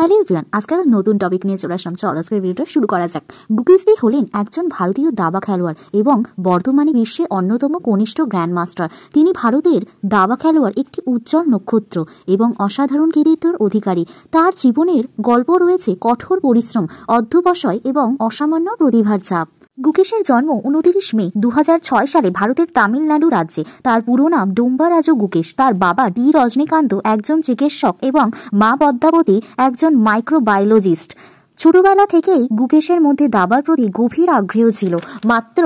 Hello everyone, আজকের নতুন topic নিয়ে চলে আসলাম। চলো আজকের ভিডিওটা শুরু করা যাক। গুকেশ দে হলেন একজন ভারতীয় দাবা খেলোয়াড় এবং বর্তমানে বিশ্বের অন্যতম কনিষ্ঠ গ্র্যান্ডমাস্টার। তিনি ভারতের দাবা খেলোয়াড় একটি উজ্জ্বল নক্ষত্র এবং অসাধারণ কৃতিত্বের অধিকারী। তার জীবনের গল্প রয়েছে কঠোর পরিশ্রম, অধ্যবসায় এবং অসামান্য প্রতিভার চাপ। গুকেশের জন্ম 29 মে 2006 সালে ভারতের তামিলনাড়ু রাজ্যে। তার পুরো নাম ডোম্বারাজু গুকেশ। তার বাবা ডি রজনীকান্ত একজন চিকিৎসক এবং মা পদ্মাবতী একজন মাইক্রোবায়োলজিস্ট। ছোটবেলা থেকেই গুকেশের মধ্যে দাবার প্রতি গভীর আগ্রহ ছিল। মাত্র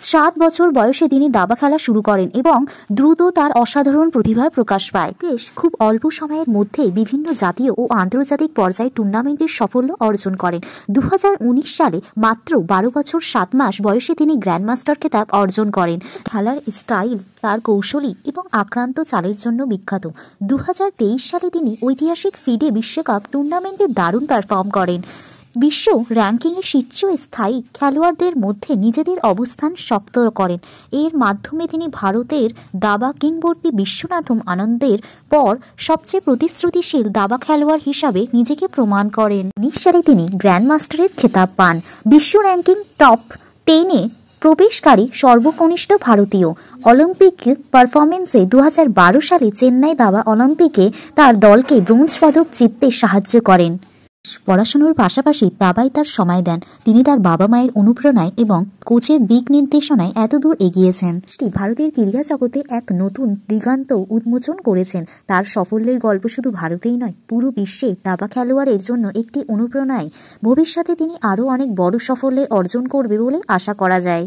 7 বছর বয়সে তিনি দাবা খেলা শুরু করেন এবং দ্রুত তার অসাধারণ প্রতিভার প্রকাশ পায়। গুকেশ খুব অল্প সময়ের মধ্যেই বিভিন্ন জাতীয় ও আন্তর্জাতিক পর্যায়ে টুর্নামেন্টের সাফল্য অর্জন করেন। 2019 সালে মাত্র 12 বছর 7 মাস বয়সে তিনি গ্র্যান্ডমাস্টার খেতাব অর্জন করেন। খেলার স্টাইল তার কৌশলী এবং আক্রান্ত চালের জন্য বিখ্যাত। 2023 সালে তিনি ঐতিহাসিক ফিডে বিশ্বকাপ টুর্নামেন্টে দারুণ পারফর্ম করেন। বিশ্ব র্যাঙ্কিংয়ে শীর্ষস্থায়ী খেলোয়াড়দের মধ্যে নিজেদের অবস্থান শক্ত করেন। এর মাধ্যমে তিনি ভারতের দাবা কিংবদন্তি বিশ্বনাথন আনন্দের পর সবচেয়ে প্রতিশ্রুতিশীল দাবা খেলোয়াড় হিসাবে নিজেকে প্রমাণ করেন। 19 সালে তিনি গ্র্যান্ডমাস্টারের খেতাব পান। বিশ্ব র্যাঙ্কিং টপ 10-এ প্রবেশকারী সর্বকনিষ্ঠ ভারতীয়। অলিম্পিক পারফরমেন্সে 2012 সালে চেন্নাই দাবা অলিম্পিকে তার দলকে ব্রোঞ্জ পদক জিততে সাহায্য করেন। পড়াশোনার পাশাপাশি দাবায় তার সময় দেন। তিনি তার বাবা মায়ের অনুপ্রেরণায় এবং কোচের দিক নির্দেশনায় এতদূর এগিয়েছেন। ভারতের ক্রীড়া জগতে এক নতুন দিগান্ত উন্মোচন করেছেন। তার সাফল্যের গল্প শুধু ভারতেই নয়, পুরো বিশ্বে দাবা খেলোয়াড়ের জন্য একটি অনুপ্রেরণায়। ভবিষ্যতে তিনি আরও অনেক বড় সাফল্যের অর্জন করবে বলে আশা করা যায়।